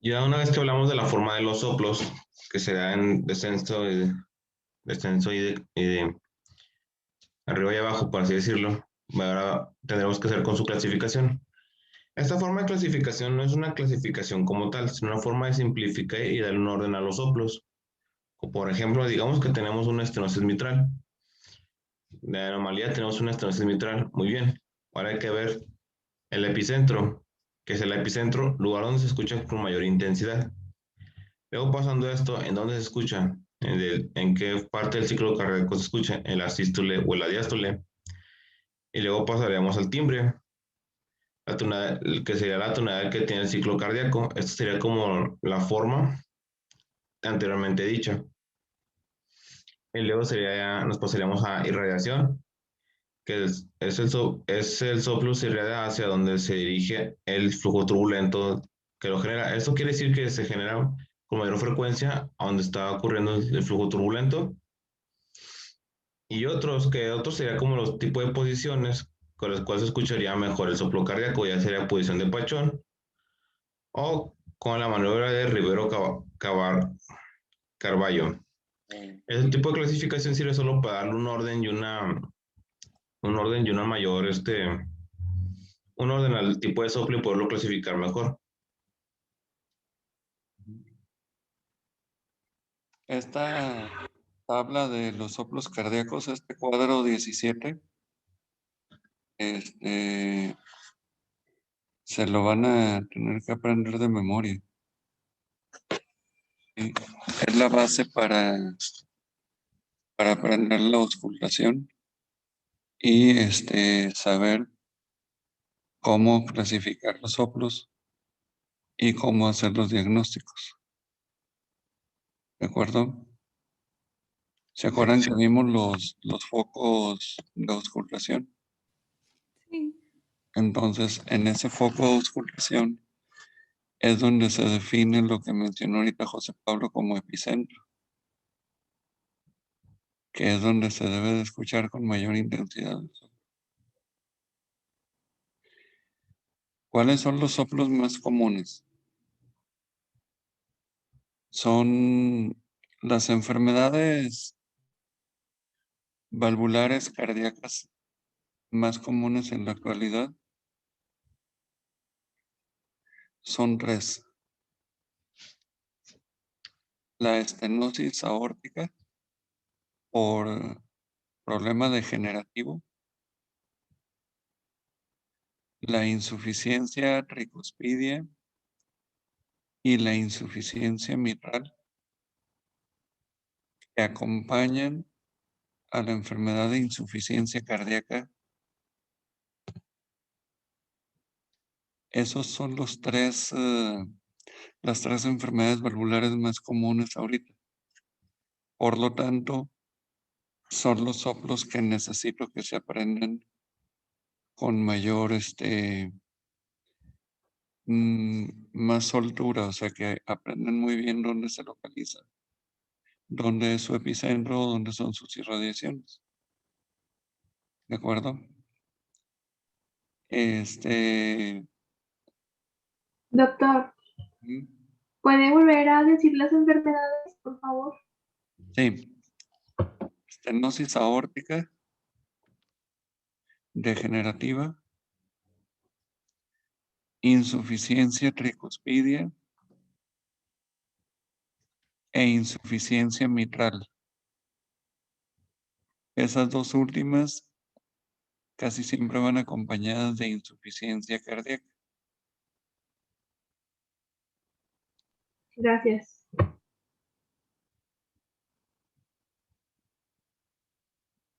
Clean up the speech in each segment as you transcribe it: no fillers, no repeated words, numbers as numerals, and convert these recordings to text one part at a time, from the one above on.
Ya una vez que hablamos de la forma de los soplos, que se da en descenso y de arriba y abajo, por así decirlo, ahora tendremos que hacer con su clasificación. Esta forma de clasificación no es una clasificación como tal, sino una forma de simplificar y darle un orden a los soplos. O por ejemplo, digamos que tenemos una estenosis mitral. De anomalía tenemos una estenosis mitral. Muy bien. Ahora hay que ver el epicentro, que es el epicentro, lugar donde se escucha con mayor intensidad. Luego pasando esto, ¿en dónde se escucha? ¿En qué parte del ciclo cardíaco se escucha? ¿En la sístole o en la diástole? Y luego pasaríamos al timbre, que sería la tonalidad que tiene el ciclo cardíaco. Esto sería como la forma anteriormente dicha. Y luego nos pasaríamos a irradiación, que es el soplo se irradia hacia donde se dirige el flujo turbulento que lo genera. Esto quiere decir que se genera con mayor frecuencia a donde está ocurriendo el flujo turbulento. Y otros sería como los tipos de posiciones con las cuales se escucharía mejor el soplo cardíaco, ya sería posición de Pachón o con la maniobra de Rivero Carballo. Ese tipo de clasificación sirve solo para darle un orden y una mayor, un orden al tipo de soplo y poderlo clasificar mejor. Esta tabla de los soplos cardíacos, este cuadro 17, se lo van a tener que aprender de memoria. ¿Sí? Es la base para aprender la auscultación y saber cómo clasificar los soplos y cómo hacer los diagnósticos. ¿De acuerdo? ¿Se acuerdan que vimos los focos de auscultación? Sí. Entonces, en ese foco de auscultación es donde se define lo que mencionó ahorita José Pablo como epicentro, que es donde se debe de escuchar con mayor intensidad. ¿Cuáles son los soplos más comunes? Son las enfermedades valvulares cardíacas más comunes en la actualidad. Son tres. La estenosis aórtica por problema degenerativo, la insuficiencia tricuspidia y la insuficiencia mitral, que acompañan a la enfermedad de insuficiencia cardíaca. Esos son las tres enfermedades valvulares más comunes ahorita. Por lo tanto, son los soplos que necesito que se aprendan con mayor, más soltura, o sea, que aprendan muy bien dónde se localiza, dónde es su epicentro, dónde son sus irradiaciones. ¿De acuerdo? Doctor, ¿puede volver a decir las enfermedades, por favor? Sí. Estenosis aórtica degenerativa, insuficiencia tricuspidia e insuficiencia mitral. Esas dos últimas casi siempre van acompañadas de insuficiencia cardíaca. Gracias.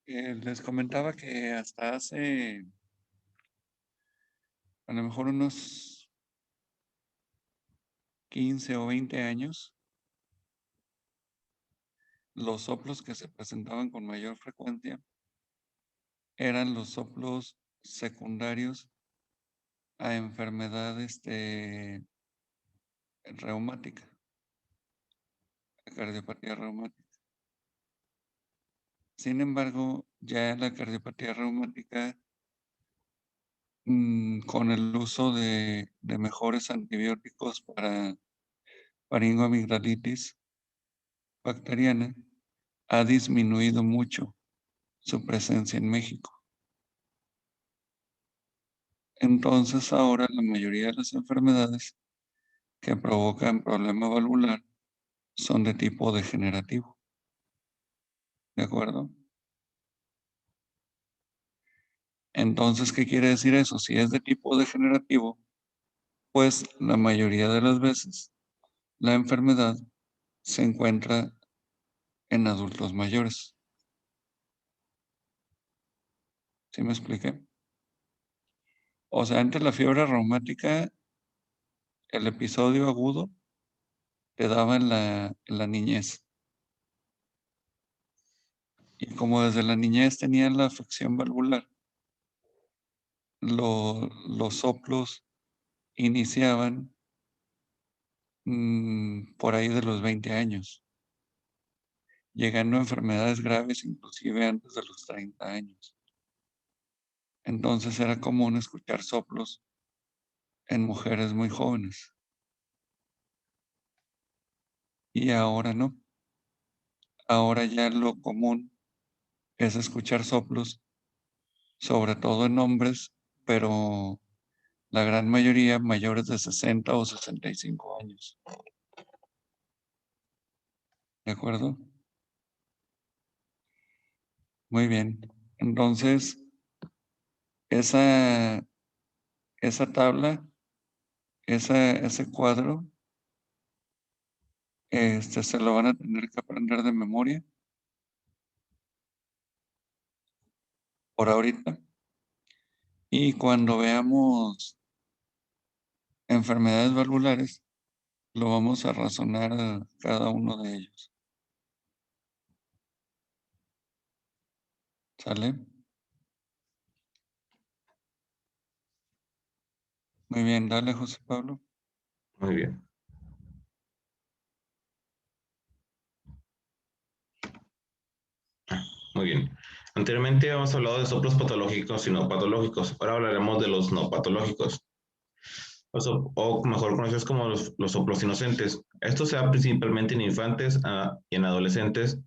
Les comentaba que hasta hace a lo mejor unos 15 o 20 años, los soplos que se presentaban con mayor frecuencia eran los soplos secundarios a enfermedad reumática, la cardiopatía reumática. Sin embargo, ya la cardiopatía reumática, con el uso de mejores antibióticos para faringoamigdalitis bacteriana, ha disminuido mucho su presencia en México. Entonces ahora la mayoría de las enfermedades que provocan problema valvular son de tipo degenerativo. ¿De acuerdo? Entonces, ¿qué quiere decir eso? Si es de tipo degenerativo, pues la mayoría de las veces la enfermedad se encuentra en adultos mayores. ¿Sí me expliqué? O sea, antes la fiebre reumática, el episodio agudo te daba en la niñez. Y como desde la niñez tenían la afección valvular, los soplos iniciaban por ahí de los 20 años, llegando a enfermedades graves inclusive antes de los 30 años. Entonces era común escuchar soplos en mujeres muy jóvenes. Y ahora no. Ahora ya lo común es escuchar soplos, sobre todo en hombres, pero la gran mayoría mayores de 60 o 65 años. ¿De acuerdo? Muy bien. Entonces, esa tabla, ese cuadro, se lo van a tener que aprender de memoria por ahorita. Y cuando veamos enfermedades valvulares, lo vamos a razonar a cada uno de ellos. ¿Sale? Muy bien, dale, José Pablo. Muy bien. Muy bien. Anteriormente hemos hablado de soplos patológicos y no patológicos. Ahora hablaremos de los no patológicos. O mejor conocidos como los soplos inocentes. Esto se da principalmente en infantes y en adolescentes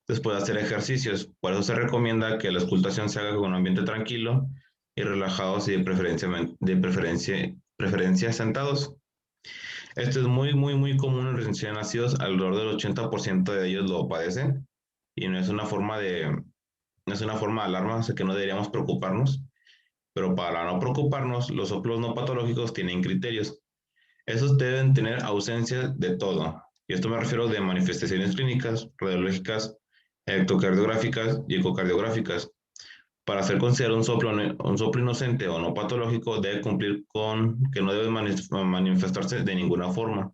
después de hacer ejercicios. Por eso se recomienda que la auscultación se haga con un ambiente tranquilo y relajados y de preferencia sentados. Esto es muy común en recién nacidos. Alrededor del 80% de ellos lo padecen y no es una forma de alarma, o sea que no deberíamos preocuparnos. Pero para no preocuparnos, los soplos no patológicos tienen criterios. Esos deben tener ausencia de todo. Y esto me refiero de manifestaciones clínicas, radiológicas, electrocardiográficas y ecocardiográficas. Para ser considerado un soplo inocente o no patológico, debe cumplir con que no debe manifestarse de ninguna forma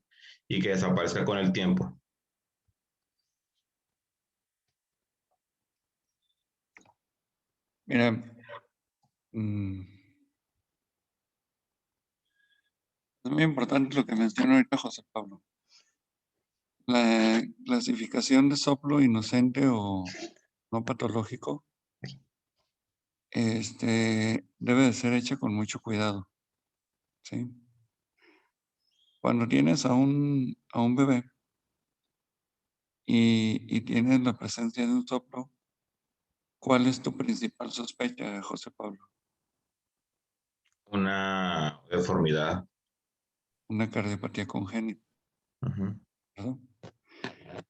y que desaparezca con el tiempo. Mira, es muy importante lo que menciona ahorita José Pablo. La clasificación de soplo inocente o no patológico debe de ser hecha con mucho cuidado. ¿Sí? Cuando tienes a un bebé y tienes la presencia de un soplo, ¿cuál es tu principal sospecha, José Pablo? Una deformidad. Una cardiopatía congénita, Ujú. ¿verdad?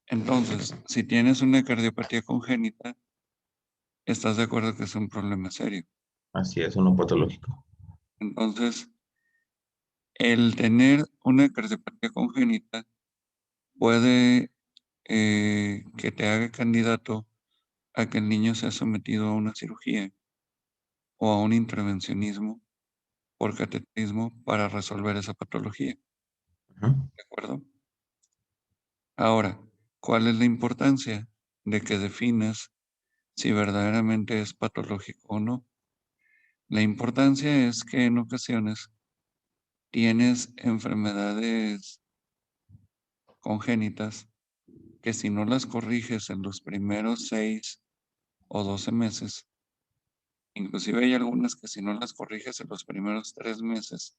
Entonces, si tienes una cardiopatía congénita, ¿estás de acuerdo que es un problema serio? Así es, uno patológico. Entonces, el tener una cardiopatía congénita puede que te haga candidato a que el niño sea sometido a una cirugía o a un intervencionismo por cateterismo para resolver esa patología. Ujú. ¿De acuerdo? Ahora, ¿cuál es la importancia de que definas si verdaderamente es patológico o no? La importancia es que en ocasiones tienes enfermedades congénitas que si no las corriges en los primeros 6 o 12 meses, inclusive hay algunas que si no las corriges en los primeros 3 meses,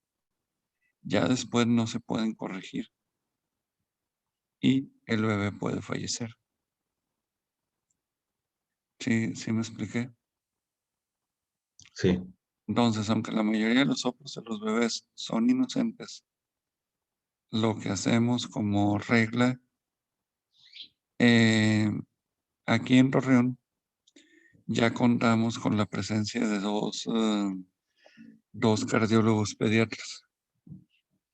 ya después no se pueden corregir. y el bebé puede fallecer. ¿Sí me expliqué? Sí. Entonces, aunque la mayoría de los soplos de los bebés son inocentes, lo que hacemos como regla, aquí en Torreón ya contamos con la presencia de dos cardiólogos pediatras,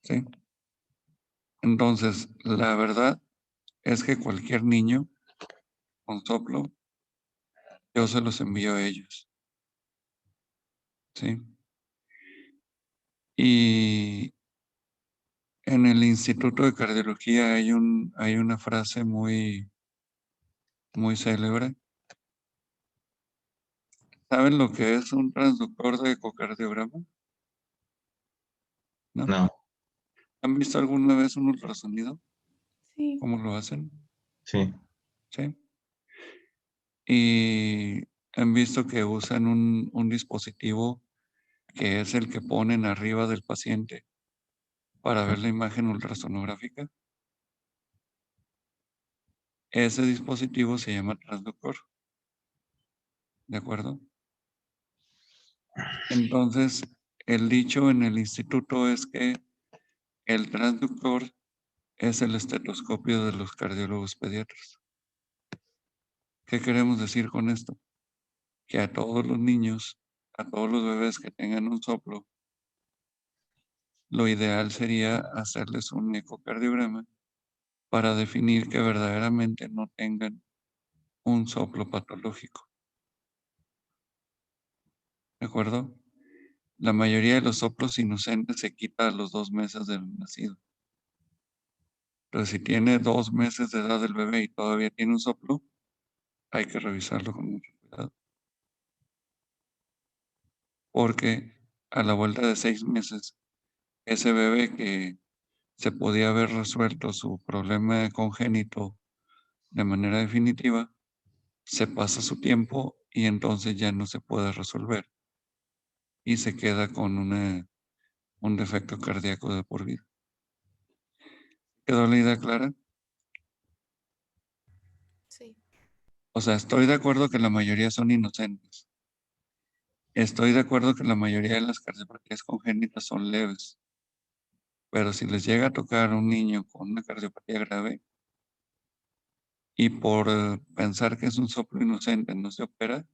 ¿sí? Entonces, la verdad es que cualquier niño con soplo, yo se los envío a ellos, ¿sí? Y en el Instituto de Cardiología hay una frase muy célebre. ¿Saben lo que es un transductor de ecocardiograma? ¿No? No. ¿Han visto alguna vez un ultrasonido? Sí. ¿Cómo lo hacen? Sí. ¿Sí? Y han visto que usan un dispositivo que es el que ponen arriba del paciente para ver la imagen ultrasonográfica. Ese dispositivo se llama transductor. ¿De acuerdo? Entonces, el dicho en el instituto es que el transductor es el estetoscopio de los cardiólogos pediatras. ¿Qué queremos decir con esto? Que a todos los niños, a todos los bebés que tengan un soplo, lo ideal sería hacerles un ecocardiograma para definir que verdaderamente no tengan un soplo patológico. ¿De acuerdo? La mayoría de los soplos inocentes se quita a los 2 meses del nacido. Pero si tiene 2 meses de edad el bebé y todavía tiene un soplo, hay que revisarlo con mucho cuidado. Porque a la vuelta de 6 meses, ese bebé que se podía haber resuelto su problema congénito de manera definitiva, se pasa su tiempo y entonces ya no se puede resolver y se queda con un defecto cardíaco de por vida. ¿Quedó la idea clara? Sí. O sea, estoy de acuerdo que la mayoría son inocentes. Estoy de acuerdo que la mayoría de las cardiopatías congénitas son leves. Pero si les llega a tocar a un niño con una cardiopatía grave y por pensar que es un soplo inocente no se opera,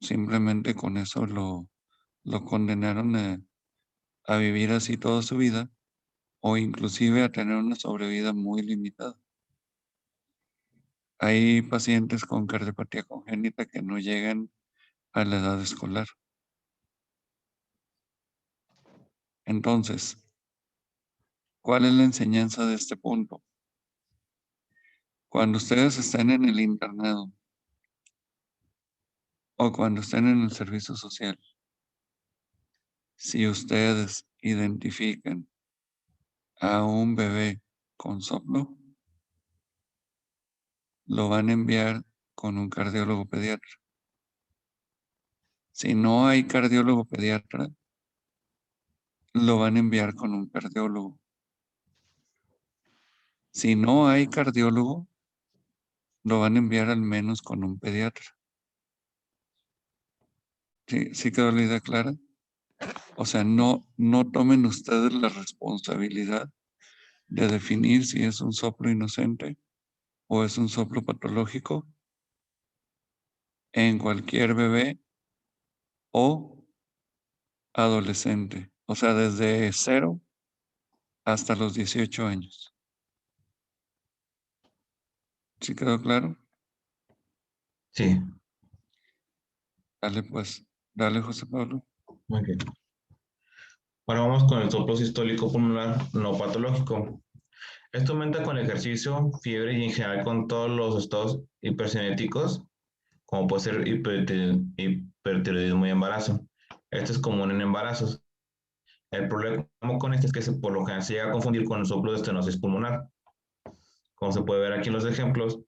simplemente con eso lo condenaron a vivir así toda su vida o inclusive a tener una sobrevida muy limitada. Hay pacientes con cardiopatía congénita que no llegan a la edad escolar. Entonces, ¿cuál es la enseñanza de este punto? Cuando ustedes estén en el internado o cuando estén en el servicio social, si ustedes identifican a un bebé con soplo, lo van a enviar con un cardiólogo pediatra. Si no hay cardiólogo pediatra, lo van a enviar con un cardiólogo. Si no hay cardiólogo, lo van a enviar al menos con un pediatra. ¿Sí quedó la idea clara? O sea, no tomen ustedes la responsabilidad de definir si es un soplo inocente o es un soplo patológico en cualquier bebé o adolescente. O sea, desde 0 hasta los 18 años. ¿Sí quedó claro? Sí. Dale pues, dale José Pablo. Muy bien. Ahora vamos con el soplo sistólico pulmonar no patológico. Esto aumenta con ejercicio, fiebre y en general con todos los estados hipercinéticos, como puede ser hipertiroidismo y embarazo. Esto es común en embarazos. El problema con este es que por lo general se llega a confundir con el soplo de estenosis pulmonar. Como se puede ver aquí en los ejemplos,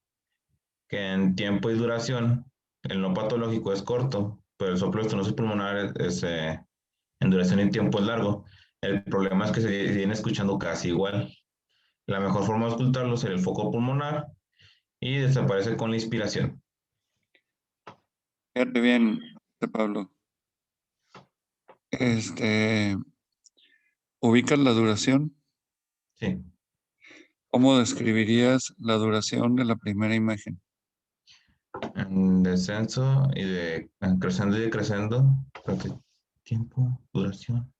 que en tiempo y duración el no patológico es corto, pero el soplo de estenosis pulmonar en duración y tiempo es largo. El problema es que se viene escuchando casi igual. La mejor forma de ocultarlo sería el foco pulmonar y desaparece con la inspiración. Fíjate bien, Pablo. ¿Ubicas la duración? Sí. ¿Cómo describirías la duración de la primera imagen? En descenso en creciendo y decreciendo. Tiempo, duración.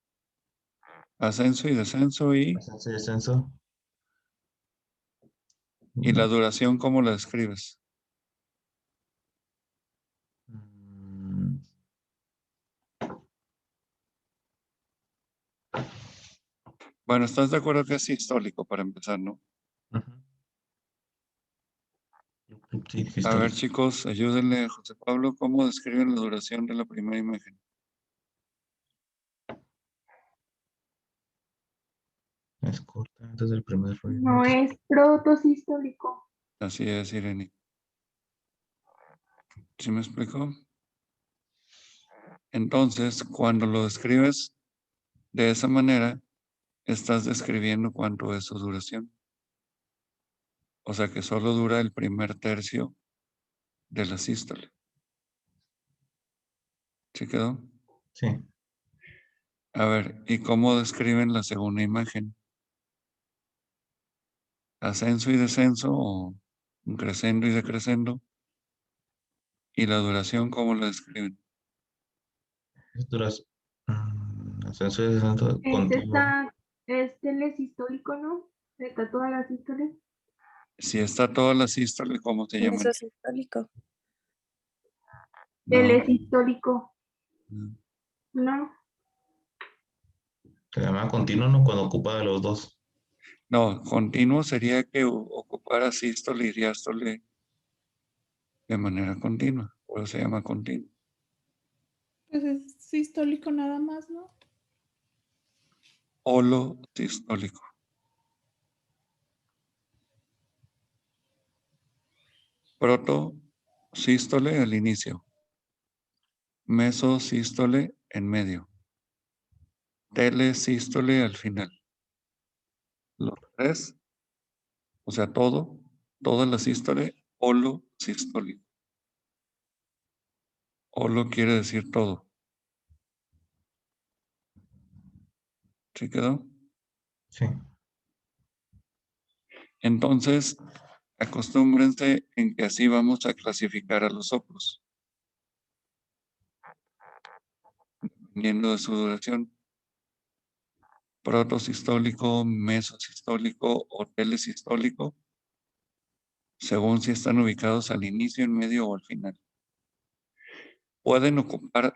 Ascenso y descenso Ascenso y descenso. ¿y la duración cómo la describes? Mm, Bueno, ¿estás de acuerdo que es sistólico para empezar, no? ujú. Sí, A ver, histórico. chicos, ayúdenle a José Pablo, ¿cómo describen la duración de la primera imagen? Es corta antes del primer ruido. No es protosistólico. Así es, Irene. ¿Sí me explico? Entonces, cuando lo describes de esa manera, estás describiendo cuánto es su duración. O sea que solo dura el primer tercio de la sístole. ¿Sí quedó? Sí. A ver, ¿y cómo describen la segunda imagen? ¿Ascenso y descenso o un crescendo y decrescendo? ¿Y la duración cómo la describen? Ascenso y descenso continuo. Es telesistólico, ¿no? Está toda la sístole. Si está toda la sístole, ¿cómo se llama? Mesosistólico. No, Telesistólico, no. ¿no? Se llama continuo, ¿no? Cuando ocupa de los dos. No, continuo sería que ocupara sístole y diástole de manera continua. Por eso se llama continuo. Pues es sistólico nada más, ¿no? Holosistólico. Protosístole al inicio. Mesosístole en medio. Telesístole al final. Los tres, o sea, toda la sístole, holosistólico. Holo quiere decir todo. ¿Sí quedó? Sí. Entonces, acostúmbrense en que así vamos a clasificar a los soplos, dependiendo de su duración. Protosistólico, mesosistólico o telesistólico, según si están ubicados al inicio, en medio o al final. Pueden ocupar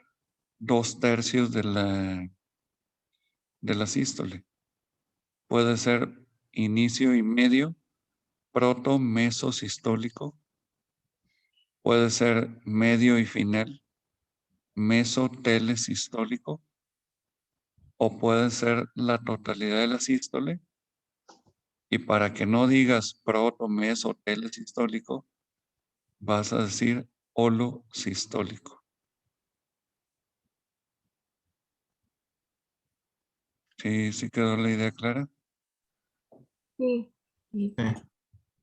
2/3 de la sístole. Puede ser inicio y medio, proto-mesosistólico. Puede ser medio y final, mesotelesistólico. O puede ser la totalidad de la sístole. Y para que no digas proto, meso, telesistólico, vas a decir holosistólico. ¿Sí quedó la idea clara? Sí. Sí.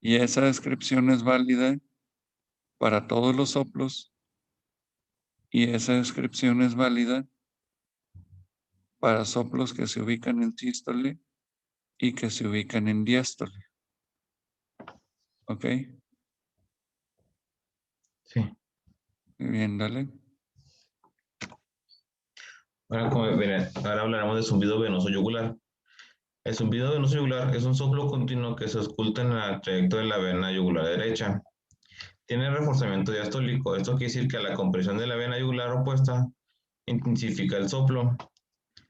Y esa descripción es válida para todos los soplos y esa descripción es válida para soplos que se ubican en sístole y que se ubican en diástole. ¿Ok? Sí. Muy bien, dale. Ahora hablaremos de zumbido venoso yugular. El zumbido venoso yugular es un soplo continuo que se oculta en el trayecto de la vena yugular derecha. Tiene reforzamiento diastólico. Esto quiere decir que a la compresión de la vena yugular opuesta intensifica el soplo.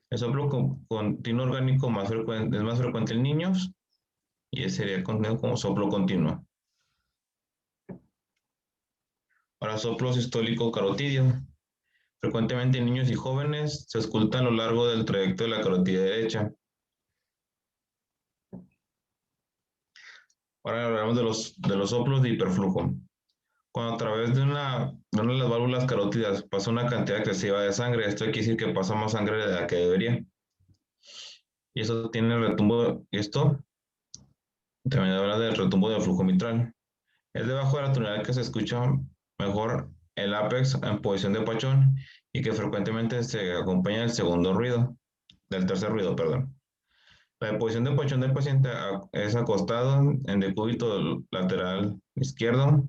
El soplo continuo orgánico es más frecuente en niños y ese sería conocido como soplo continuo. Ahora, soplo sistólico carotidio. Frecuentemente en niños y jóvenes se ausculta a lo largo del trayecto de la carotida derecha. Ahora hablamos de los soplos de hiperflujo. Cuando a través de una de las válvulas carótidas pasa una cantidad excesiva de sangre, esto quiere decir que pasa más sangre de la que debería. Y eso tiene retumbo, esto También habla del retumbo del flujo mitral. Es debajo de la tonalidad que se escucha mejor el ápex en posición de pachón y que frecuentemente se acompaña del tercer ruido, perdón. La posición de pachón del paciente es acostado en decúbito lateral izquierdo.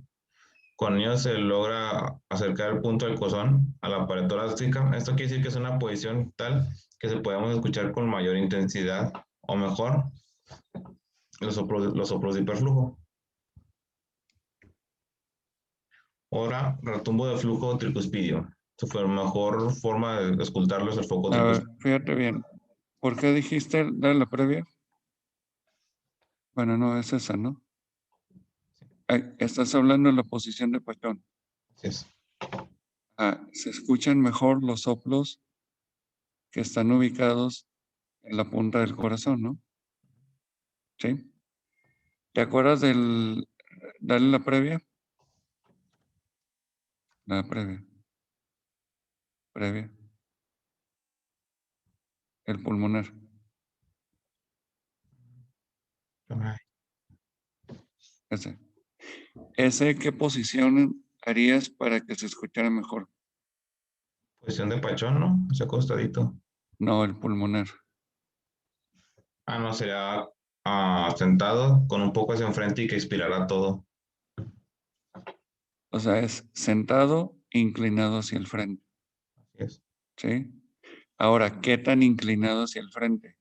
Con ello se logra acercar el punto del cozón a la pared torácica. Esto quiere decir que es una posición tal que se podemos escuchar con mayor intensidad o mejor los soplos de hiperflujo. Ahora, retumbo de flujo tricuspidio. Esta fue la mejor forma de escucharlo es el foco A ver, tricuspidio. fíjate bien. ¿Por qué dijiste dar la previa? Bueno, no, es esa, ¿no? Estás hablando de la posición de pachón. Así es. Se escuchan mejor los soplos que están ubicados en la punta del corazón, ¿no? ¿Sí? ¿Te acuerdas del darle la previa? La previa. Previa. El pulmonar. Ese. ¿Qué posición harías para que se escuchara mejor? Posición de pachón, ¿no? Ese acostadito. No, el pulmonar. No, sería sentado con un poco hacia enfrente y que expirara todo. O sea, es sentado, inclinado hacia el frente. Así es. ¿Sí? Ahora, ¿qué tan inclinado hacia el frente?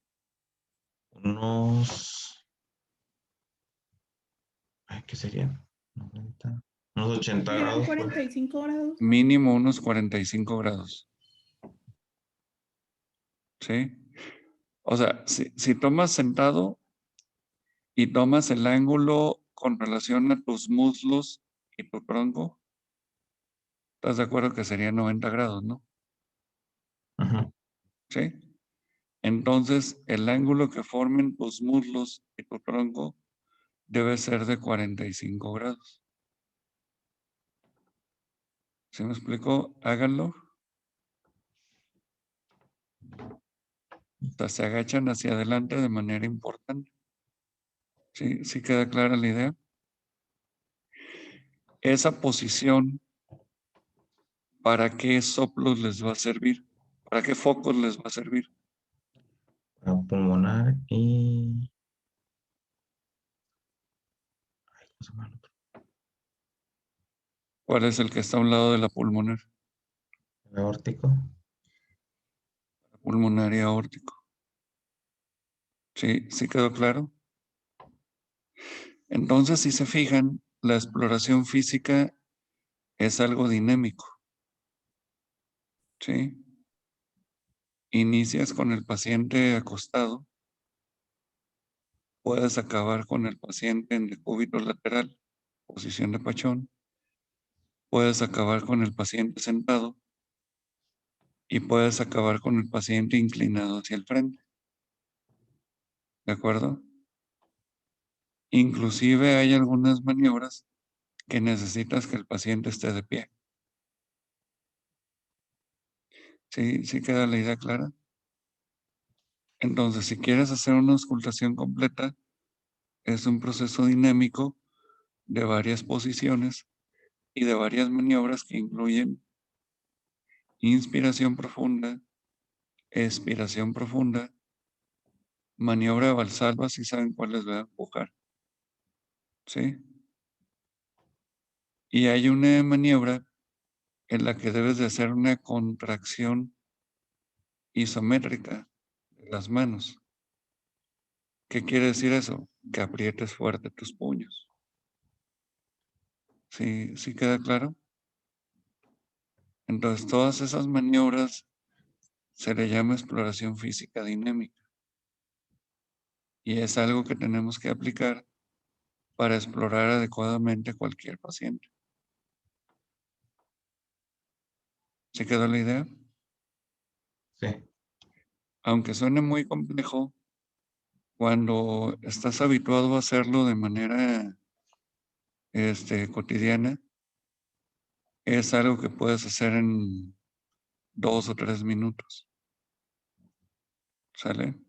¿Qué serían? 90, unos 80 Serían grados. 45 grados. Mínimo unos 45 grados. ¿Sí? O sea, si tomas sentado y tomas el ángulo con relación a tus muslos y tu tronco, ¿estás de acuerdo que sería 90 grados, no? Ajá. ¿Sí? Entonces, el ángulo que formen tus muslos y tu tronco debe ser de 45 grados. ¿Sí me explicó? Háganlo. O sea, se agachan hacia adelante de manera importante. ¿Sí? ¿Sí queda clara la idea? Esa posición, ¿para qué soplos les va a servir? ¿Para qué focos les va a servir? Para pulmonar y... ¿cómo se llama el otro? ¿Cuál es el que está a un lado de la pulmonar? El aórtico. Pulmonar y aórtico. ¿Sí? ¿Sí quedó claro? Entonces, si se fijan, la exploración física es algo dinámico. ¿Sí? Inicias con el paciente acostado, puedes acabar con el paciente en decúbito lateral, posición de pachón, puedes acabar con el paciente sentado y puedes acabar con el paciente inclinado hacia el frente. ¿De acuerdo? Inclusive hay algunas maniobras que necesitas que el paciente esté de pie. ¿Sí? ¿Sí queda la idea clara? Entonces, si quieres hacer una auscultación completa, es un proceso dinámico de varias posiciones y de varias maniobras que incluyen inspiración profunda, expiración profunda, maniobra de Valsalva, si saben cuál les voy a empujar. ¿Sí? Y hay una maniobra en la que debes de hacer una contracción isométrica de las manos. ¿Qué quiere decir eso? Que aprietes fuerte tus puños. ¿Sí, sí queda claro? Entonces, todas esas maniobras se le llama exploración física dinámica. Y es algo que tenemos que aplicar para explorar adecuadamente cualquier paciente. ¿Se quedó la idea? Sí. Aunque suene muy complejo, cuando estás habituado a hacerlo de manera cotidiana, es algo que puedes hacer en 2 o 3 minutos. ¿Sale?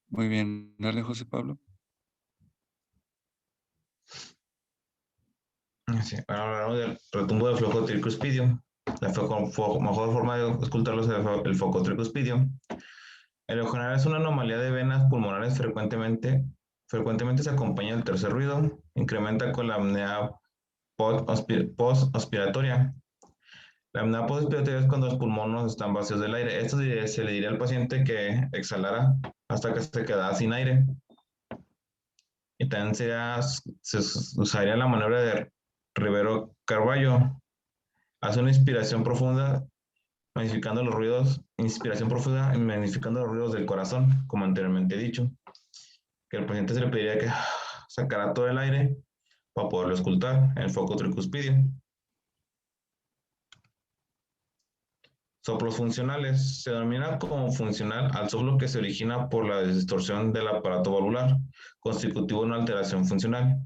Muy bien. Dale, José Pablo. Sí, ahora hablamos del retumbo del flujo tricuspidio. La mejor forma de ocultarlo es el foco tricuspidio. El general es una anomalía de venas pulmonares frecuentemente se acompaña del tercer ruido, incrementa con la apnea post-aspiratoria. La apnea post-aspiratoria es cuando los pulmones están vacíos del aire. Esto se le diría al paciente que exhalara hasta que se quedara sin aire. Y también se usaría la maniobra de Rivero Carballo. Hace una inspiración profunda, magnificando los ruidos, del corazón, como anteriormente he dicho. Que el paciente se le pediría que sacara todo el aire para poderlo escultar en el foco tricuspidio. Soplos funcionales. Se denomina como funcional al soplo que se origina por la distorsión del aparato valvular, constitutivo de una alteración funcional.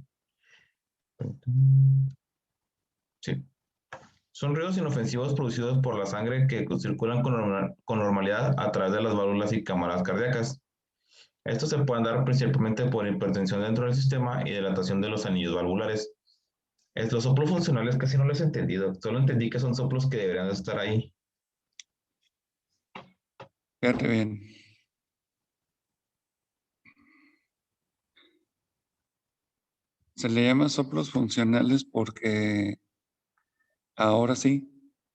Sí. Son ruidos inofensivos producidos por la sangre que circulan con normalidad a través de las válvulas y cámaras cardíacas. Estos se pueden dar principalmente por hipertensión dentro del sistema y dilatación de los anillos valvulares. Los soplos funcionales casi no los he entendido, solo entendí que son soplos que deberían estar ahí. Fíjate bien. Se le llama soplos funcionales porque ahora sí,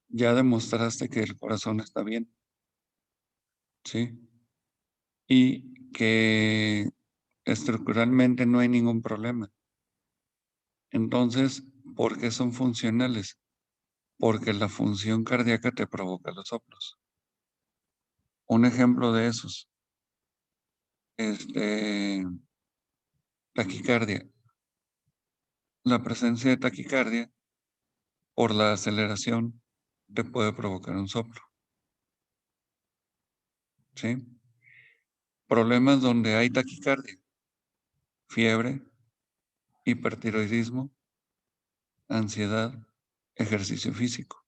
ya demostraste que el corazón está bien. ¿Sí? Y que estructuralmente no hay ningún problema. Entonces, ¿por qué son funcionales? Porque la función cardíaca te provoca los soplos. Un ejemplo de esos, taquicardia. La presencia de taquicardia por la aceleración te puede provocar un soplo. ¿Sí? Problemas donde hay taquicardia, fiebre, hipertiroidismo, ansiedad, ejercicio físico.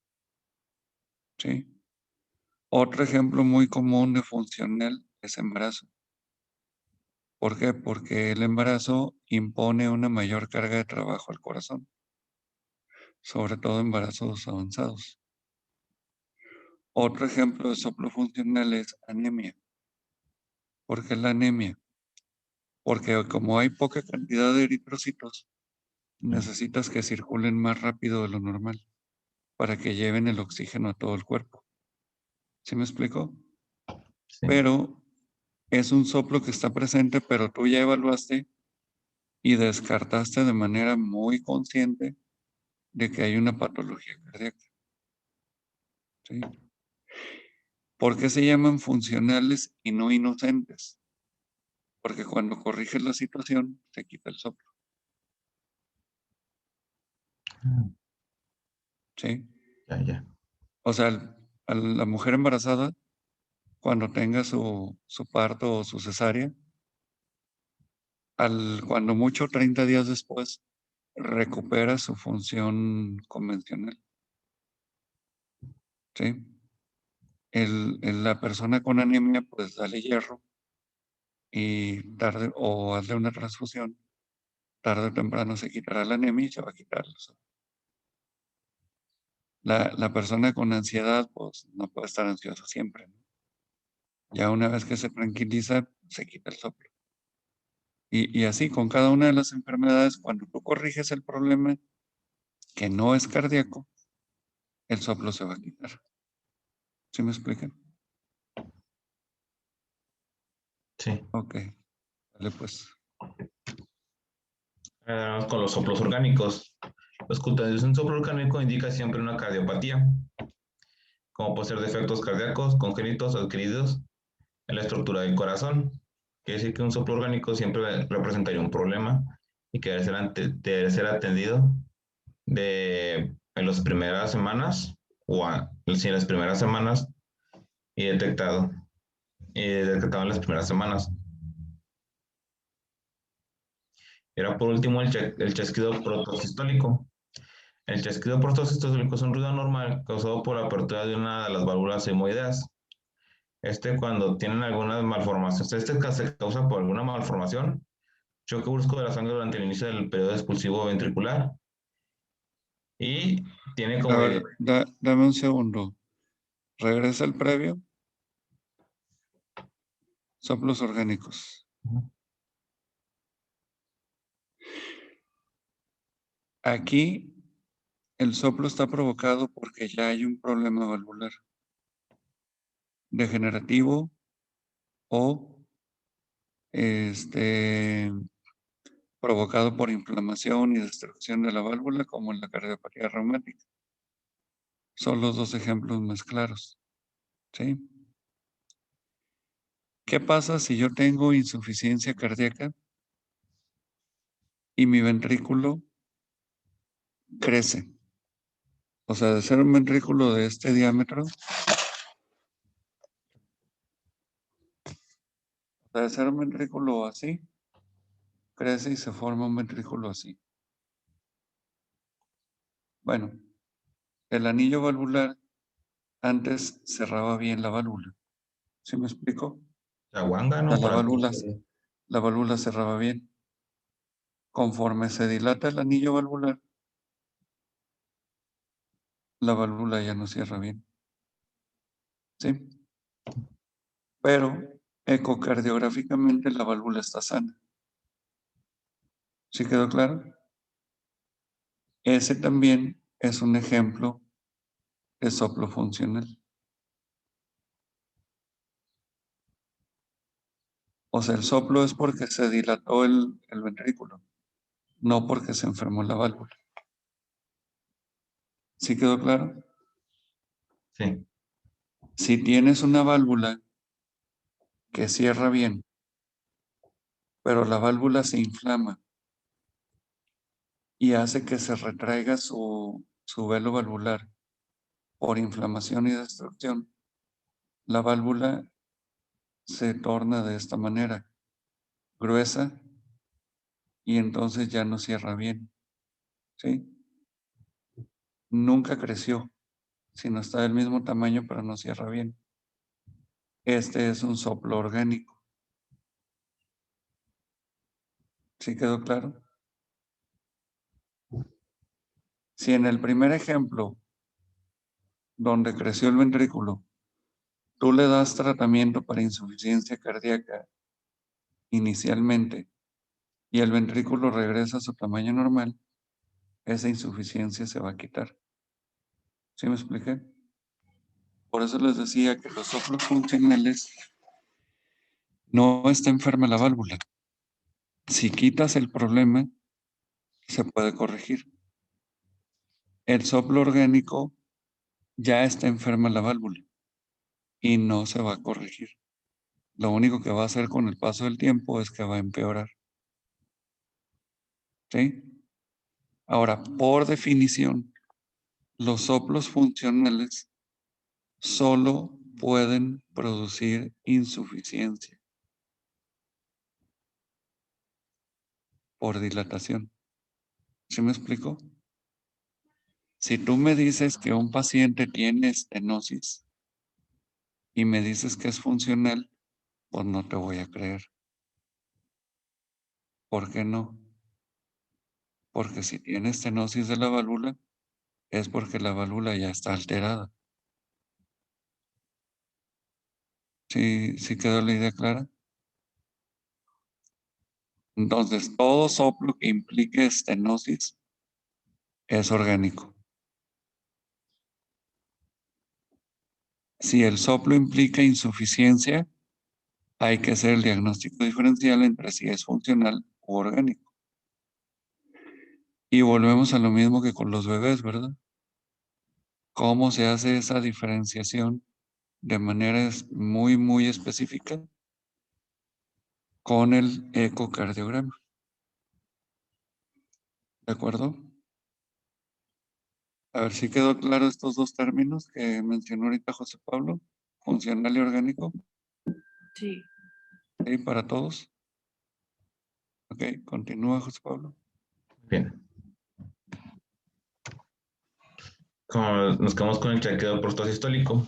¿Sí? Otro ejemplo muy común de funcional es embarazo. ¿Por qué? Porque el embarazo impone una mayor carga de trabajo al corazón, sobre todo embarazos avanzados. Otro ejemplo de soplo funcional es anemia. ¿Por qué la anemia? Porque como hay poca cantidad de eritrocitos, necesitas que circulen más rápido de lo normal para que lleven el oxígeno a todo el cuerpo. ¿Sí me explico? Sí. Pero es un soplo que está presente, pero tú ya evaluaste y descartaste de manera muy consciente de que hay una patología cardíaca. ¿Sí? ¿Por qué se llaman funcionales y no inocentes? Porque cuando corriges la situación, se quita el soplo. ¿Sí? Ya. O sea, a la mujer embarazada, cuando tenga su parto o su cesárea, cuando mucho 30 días después, recupera su función convencional. ¿Sí? La persona con anemia, pues dale hierro y o hazle una transfusión, tarde o temprano se quitará la anemia y se va a quitar el soplo. La persona con ansiedad, pues no puede estar ansiosa siempre, ¿no? Ya una vez que se tranquiliza, se quita el soplo. Y así con cada una de las enfermedades, cuando tú corriges el problema que no es cardíaco, el soplo se va a quitar. ¿Sí me explican? Sí. Ok, vale pues. Vamos con los soplos orgánicos. Un soplo orgánico indica siempre una cardiopatía, como puede ser defectos cardíacos, congénitos, adquiridos en la estructura del corazón. Quiere decir que un soplo orgánico siempre representaría un problema y que debe ser atendido en las primeras semanas en las primeras semanas y detectado en las primeras semanas. Y ahora por último el chasquido protosistólico. El chasquido protosistólico es un ruido normal causado por la apertura de una de las válvulas sigmoideas. Cuando tienen algunas malformaciones, se causa por alguna malformación, choque brusco de la sangre durante el inicio del periodo expulsivo ventricular Y tiene A como... ver, dame un segundo. Regresa el previo. Soplos orgánicos. Aquí el soplo está provocado porque ya hay un problema valvular degenerativo o provocado por inflamación y destrucción de la válvula, como en la cardiopatía reumática. Son los dos ejemplos más claros. ¿Sí? ¿Qué pasa si yo tengo insuficiencia cardíaca y mi ventrículo crece? O sea, de ser un ventrículo de este diámetro, de ser un ventrículo así, crece y se forma un ventrículo así. Bueno, el anillo valvular antes cerraba bien la válvula. ¿Sí me explico? Chaguanga, O ¿no? sea, Para la válvula cerraba bien. Conforme se dilata el anillo valvular, la válvula ya no cierra bien. ¿Sí? Pero ecocardiográficamente la válvula está sana. ¿Sí quedó claro? Ese también es un ejemplo de soplo funcional. O sea, el soplo es porque se dilató el ventrículo, no porque se enfermó la válvula. ¿Sí quedó claro? Sí. Si tienes una válvula que cierra bien, pero la válvula se inflama y hace que se retraiga su velo valvular por inflamación y destrucción, la válvula se torna de esta manera, gruesa, y entonces ya no cierra bien. ¿Sí? Nunca creció, sino está del mismo tamaño, pero no cierra bien. Este es un soplo orgánico. ¿Sí quedó claro? Si en el primer ejemplo, donde creció el ventrículo, tú le das tratamiento para insuficiencia cardíaca inicialmente y el ventrículo regresa a su tamaño normal, esa insuficiencia se va a quitar. ¿Sí me expliqué? Por eso les decía que los soplos funcionales no está enferma la válvula. Si quitas el problema, se puede corregir. El soplo orgánico ya está enferma la válvula y no se va a corregir. Lo único que va a hacer con el paso del tiempo es que va a empeorar. ¿Sí? Ahora, por definición, los soplos funcionales solo pueden producir insuficiencia por dilatación. ¿Sí me explico? Si tú me dices que un paciente tiene estenosis y me dices que es funcional, pues no te voy a creer. ¿Por qué no? Porque si tiene estenosis de la válvula, es porque la válvula ya está alterada. ¿Sí quedó la idea clara? Entonces, todo soplo que implique estenosis es orgánico. Si el soplo implica insuficiencia, hay que hacer el diagnóstico diferencial entre si es funcional o orgánico. Y volvemos a lo mismo que con los bebés, ¿verdad? ¿Cómo se hace esa diferenciación de manera muy, muy específica? Con el ecocardiograma. ¿De acuerdo? A ver si quedó claro estos dos términos que mencionó ahorita José Pablo, funcional y orgánico. Sí. ¿Sí? Para todos. Ok, continúa José Pablo. Bien. Como nos quedamos con el chequeo prostasistólico,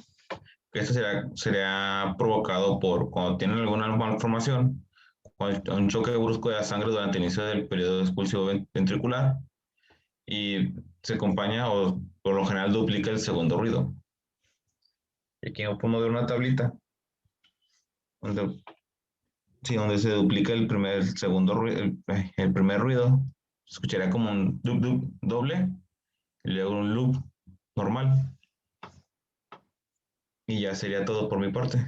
que esto sería provocado por cuando tienen alguna malformación, un choque brusco de la sangre durante el inicio del periodo expulsivo ventricular y se acompaña o por lo general duplica el segundo ruido. Y aquí podemos ver una tablita donde, sí, donde se duplica el segundo ruido, el primer ruido. Se escucharía como un dup, dup, doble y luego un loop normal. Y ya sería todo por mi parte.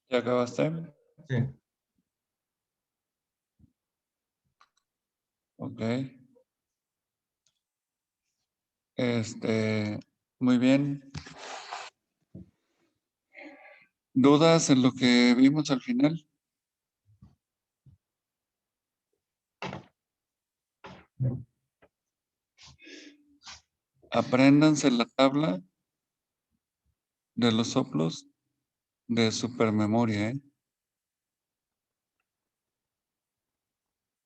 ¿Ya acabaste? Sí. Ok. Muy bien. ¿Dudas en lo que vimos al final? Apréndanse la tabla de los soplos de supermemoria, ¿eh?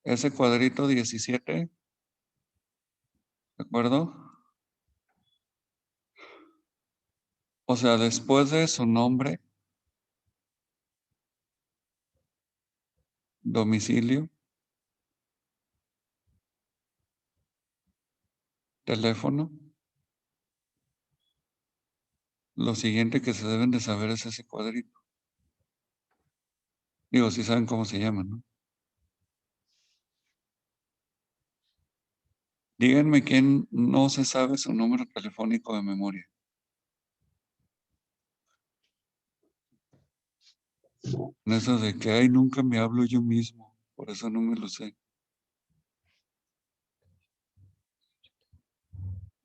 Ese cuadrito 17, ¿de acuerdo? O sea, después de su nombre, domicilio, teléfono, lo siguiente que se deben de saber es ese cuadrito. Digo, si saben cómo se llama, ¿no? Díganme quién no se sabe su número telefónico de memoria. En eso de que, ay, nunca me hablo yo mismo, por eso no me lo sé.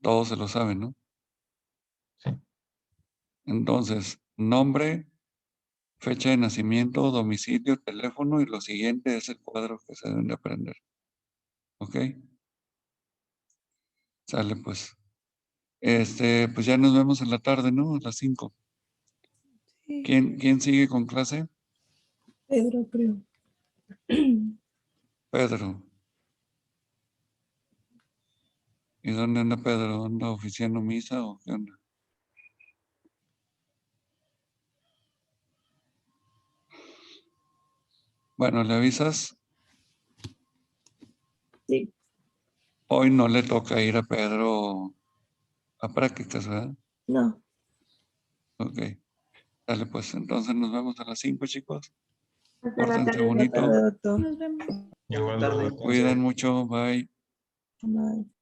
Todos se lo saben, ¿no? Sí. Entonces, nombre, fecha de nacimiento, domicilio, teléfono y lo siguiente es el cuadro que se deben de aprender. ¿Ok? Sale pues. Pues ya nos vemos en la tarde, ¿no? A las 5. Sí, ¿Quién sigue con clase? Pedro, creo. Pedro. ¿Y dónde anda Pedro? ¿Anda oficiando misa o qué onda? Bueno, ¿le avisas? Sí. Hoy no le toca ir a Pedro a prácticas, ¿verdad? No. Ok. Dale, pues entonces nos vemos a las 5, chicos. Hasta la Pórtense tarde. bonito. Nos vemos. Igual, tarde. Roberto. Cuiden mucho. Bye. Bye.